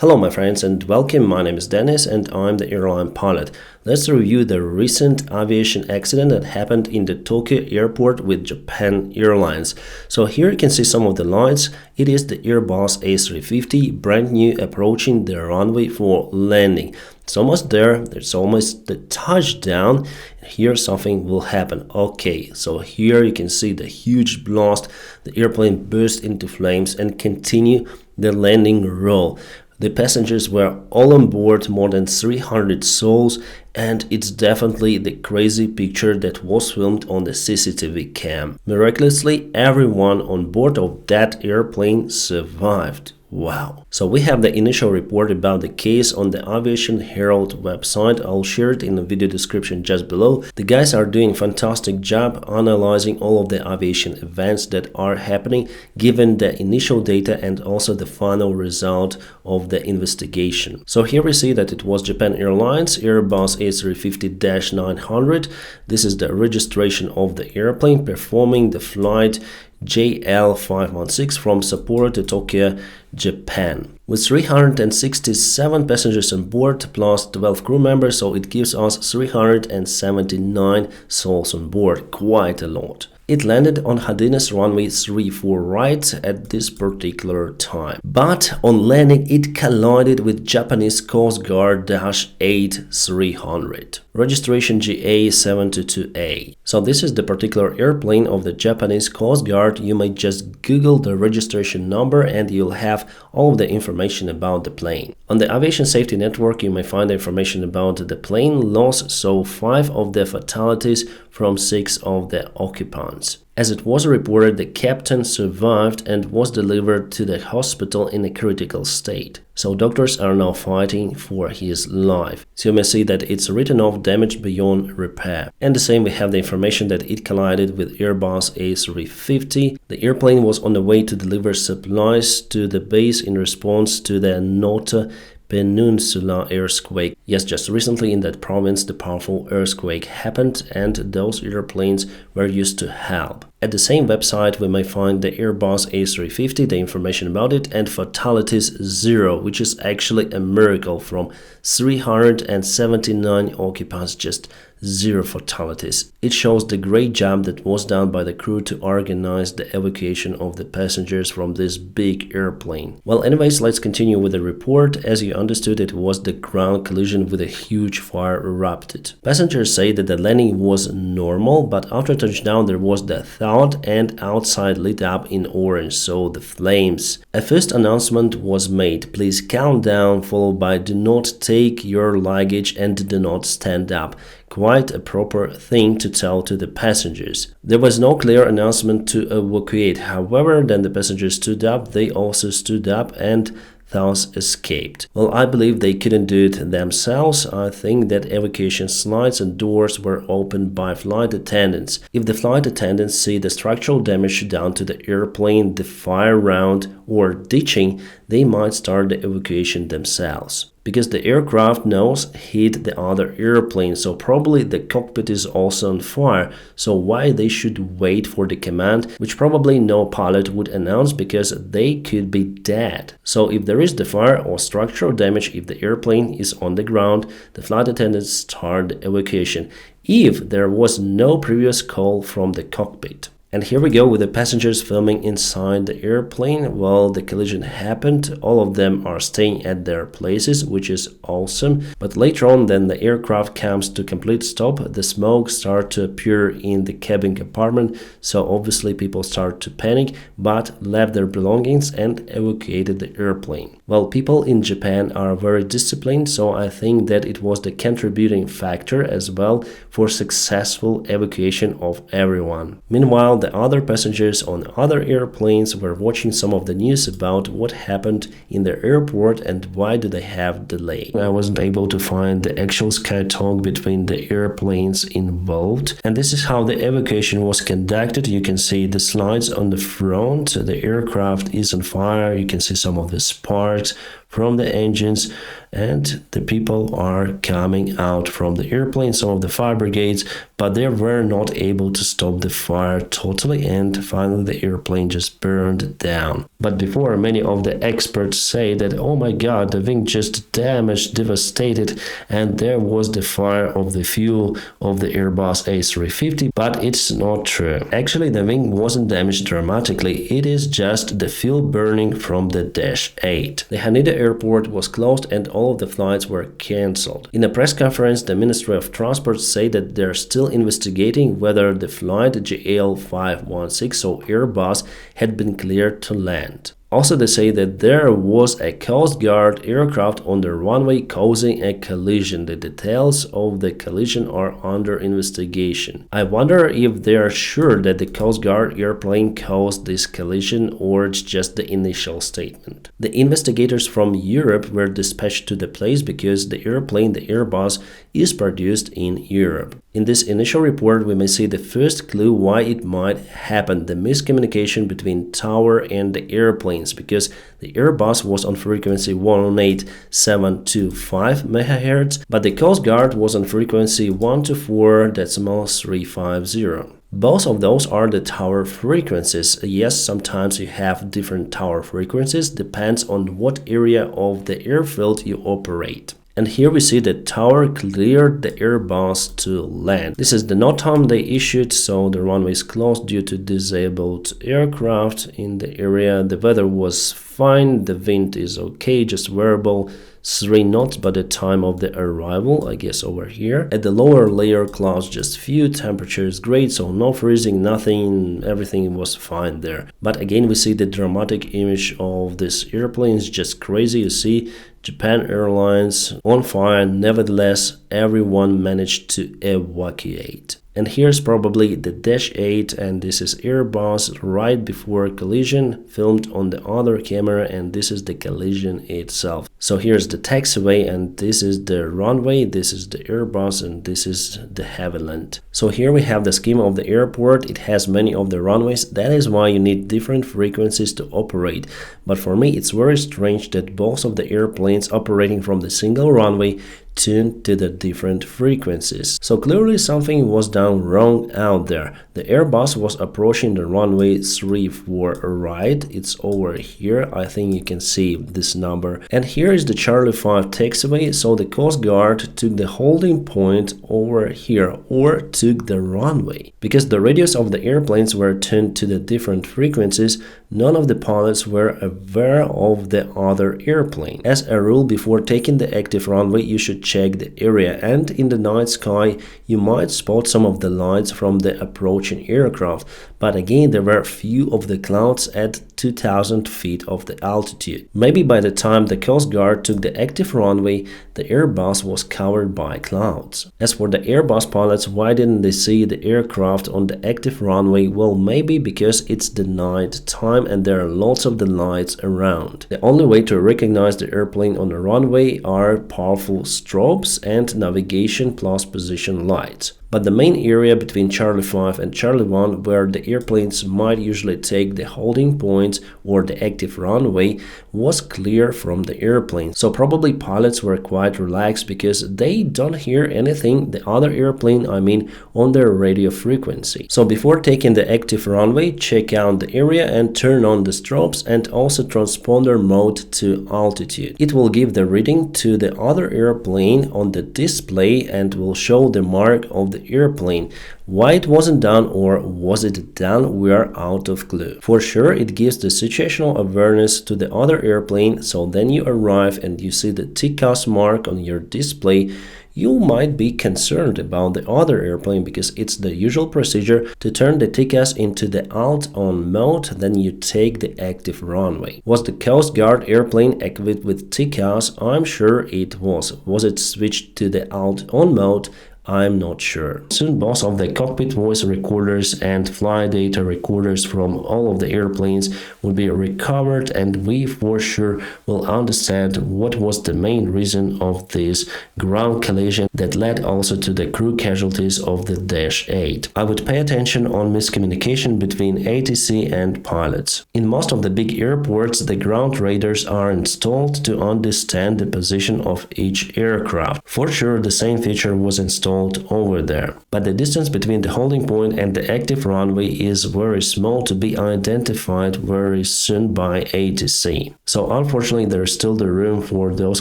Hello my friends and welcome, my name is Dennis and I'm the airline pilot. Let's review the recent aviation accident that happened in the Tokyo airport with Japan Airlines. So here you can see some of the lights. It is the Airbus A350, brand new, approaching the runway for landing. It's almost there, it's almost the touchdown. Here something will happen. Okay, so here you can see the huge blast. The airplane burst into flames and continue the landing roll. The passengers were all on board, more than 300 souls, and it's definitely the crazy picture that was filmed on the CCTV cam. Miraculously, everyone on board of that airplane survived. Wow. So we have the initial report about the case on the Aviation Herald website. I'll share it in the video description just below. The guys are doing a fantastic job analyzing all of the aviation events that are happening, given the initial data and also the final result of the investigation. So here we see that it was Japan Airlines Airbus A350-900. This is the registration of the airplane performing the flight JL-516 from Sapporo to Tokyo, Japan. With 367 passengers on board plus 12 crew members, so it gives us 379 souls on board, quite a lot. It landed on Hadena's runway 34 right at this particular time. But on landing, it collided with Japanese Coast Guard -8300. Registration JA-722A. So this is the particular airplane of the Japanese Coast Guard. You might just Google the registration number and you'll have all of the information about the plane. On the Aviation Safety Network, you may find information about the plane loss, so 5 of the fatalities from 6 of the occupants. As it was reported, the captain survived and was delivered to the hospital in a critical state. So doctors are now fighting for his life. So you may see that it's written off damage beyond repair. And the same, we have the information that it collided with Airbus A350. The airplane was on the way to deliver supplies to the base in response to the Noto Peninsula earthquake. Yes, just recently in that province the powerful earthquake happened and those airplanes were used to help. At the same website we may find the Airbus A350, the information about it, and fatalities 0, which is actually a miracle. From 379 occupants, just 0 fatalities. It shows the great job that was done by the crew to organize the evacuation of the passengers from this big airplane. Well, anyways, let's continue with the report. As you understood, it was the ground collision with a huge fire erupted. Passengers say that the landing was normal, but after touchdown there was the thought and outside lit up in orange, so the flames. A first announcement was made: please count down, followed by do not take your luggage and do not stand up. Quite a proper thing to tell to the passengers. There was no clear announcement to evacuate. However, then the passengers stood up, they also stood up and thus escaped. Well, I believe they couldn't do it themselves. I think that evacuation slides and doors were opened by flight attendants. If the flight attendants see the structural damage down to the airplane, the fire round or ditching, they might start the evacuation themselves. Because the aircraft nose hit the other airplane, so probably the cockpit is also on fire. So why they should wait for the command, which probably no pilot would announce because they could be dead. So if there is the fire or structural damage, if the airplane is on the ground, the flight attendants start the evacuation if there was no previous call from the cockpit. And here we go with the passengers filming inside the airplane. Well, the collision happened. All of them are staying at their places, which is awesome. But later on, then the aircraft comes to complete stop. The smoke starts to appear in the cabin compartment. So obviously people start to panic, but left their belongings and evacuated the airplane. Well, people in Japan are very disciplined, so I think that it was the contributing factor as well for successful evacuation of everyone. Meanwhile, the other passengers on other airplanes were watching some of the news about what happened in the airport and why do they have delay. I wasn't able to find the actual sky talk between the airplanes involved, and this is how the evacuation was conducted. You can see the slides on the front. The aircraft is on fire. You can see some of the sparks from the engines, and the people are coming out from the airplane, some of the fire brigades, but they were not able to stop the fire totally. totally, and finally the airplane just burned down. But before, many of the experts say that, oh my god, the wing just damaged, devastated, and there was the fire of the fuel of the Airbus A350, but it's not true. Actually, the wing wasn't damaged dramatically, it is just the fuel burning from the Dash 8. The Haneda airport was closed and all of the flights were cancelled. In a press conference, the Ministry of Transport said that they're still investigating whether the flight JL-516, so Airbus, had been cleared to land. Also, they say that there was a Coast Guard aircraft on the runway causing a collision. The details of the collision are under investigation. I wonder if they are sure that the Coast Guard airplane caused this collision or it's just the initial statement. The investigators from Europe were dispatched to the place because the airplane, the Airbus, is produced in Europe. In this initial report, we may see the first clue why it might happen, the miscommunication between tower and the airplanes, because the Airbus was on frequency 108.725 MHz, but the Coast Guard was on frequency 124.350. Both of those are the tower frequencies. Yes, sometimes you have different tower frequencies, depends on what area of the airfield you operate. And here we see the tower cleared the Airbus to land. This is the NOTAM they issued, so the runway is closed due to disabled aircraft in the area. The weather was fine, the wind is okay, just variable 3 knots by the time of the arrival, I guess over here. At the lower layer, clouds just few, temperature is great, so no freezing, nothing, everything was fine there. But again, we see the dramatic image of this airplane, it's just crazy. You see Japan Airlines on fire, nevertheless, everyone managed to evacuate. And here's probably the Dash 8, and this is Airbus right before collision, filmed on the other camera, and this is the collision itself. So here's the taxiway, and this is the runway, this is the Airbus, and this is the Havilland. So here we have the scheme of the airport. It has many of the runways. That is why you need different frequencies to operate. But for me, it's very strange that both of the airplanes operating from the single runway tuned to the different frequencies. So clearly something was done wrong out there. The Airbus was approaching the runway 34 right. It's over here. I think you can see this number. And here is the Charlie 5 taxiway. So the Coast Guard took the holding point over here or took the runway. Because the radios of the airplanes were tuned to the different frequencies, none of the pilots were aware of the other airplane. As a rule, before taking the active runway, you should check the area, and in the night sky you might spot some of the lights from the approaching aircraft, but again there were few of the clouds at 2000 feet of the altitude. Maybe by the time the Coast Guard took the active runway, the Airbus was covered by clouds. As for the Airbus pilots, why didn't they see the aircraft on the active runway? Well, maybe because it's the night time and there are lots of the lights around. The only way to recognize the airplane on the runway are powerful strobes and navigation plus position lights. But the main area between Charlie 5 and Charlie 1, where the airplanes might usually take the holding point or the active runway, was clear from the airplane. So probably pilots were quite relaxed because they don't hear anything, the other airplane, on their radio frequency. So before taking the active runway, check out the area and turn on the strobes and also transponder mode to altitude. It will give the reading to the other airplane on the display and will show the mark of the airplane. Why it wasn't done, or was it done, we are out of clue. For sure, it gives the situational awareness to the other airplane, so then you arrive and you see the TCAS mark on your display. You might be concerned about the other airplane because it's the usual procedure to turn the TCAS into the alt-on mode, then you take the active runway. Was the Coast Guard airplane equipped with TCAS? I'm sure it was. Was it switched to the alt-on mode? I'm not sure. Soon both of the cockpit voice recorders and flight data recorders from all of the airplanes will be recovered, and we for sure will understand what was the main reason of this ground collision that led also to the crew casualties of the Dash 8. I would pay attention on miscommunication between ATC and pilots. In most of the big airports, the ground radars are installed to understand the position of each aircraft. For sure, the same feature was installed stalled over there. But the distance between the holding point and the active runway is very small to be identified very soon by ATC. So unfortunately, there's still the room for those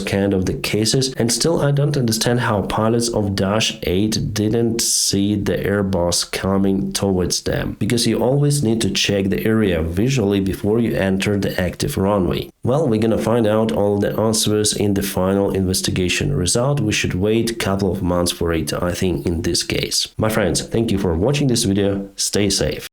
kind of the cases, and still I don't understand how pilots of Dash 8 didn't see the Airbus coming towards them, because you always need to check the area visually before you enter the active runway. Well, we're gonna find out all the answers in the final investigation result. We should wait a couple of months for it, I think, in this case. My friends, thank you for watching this video. Stay safe.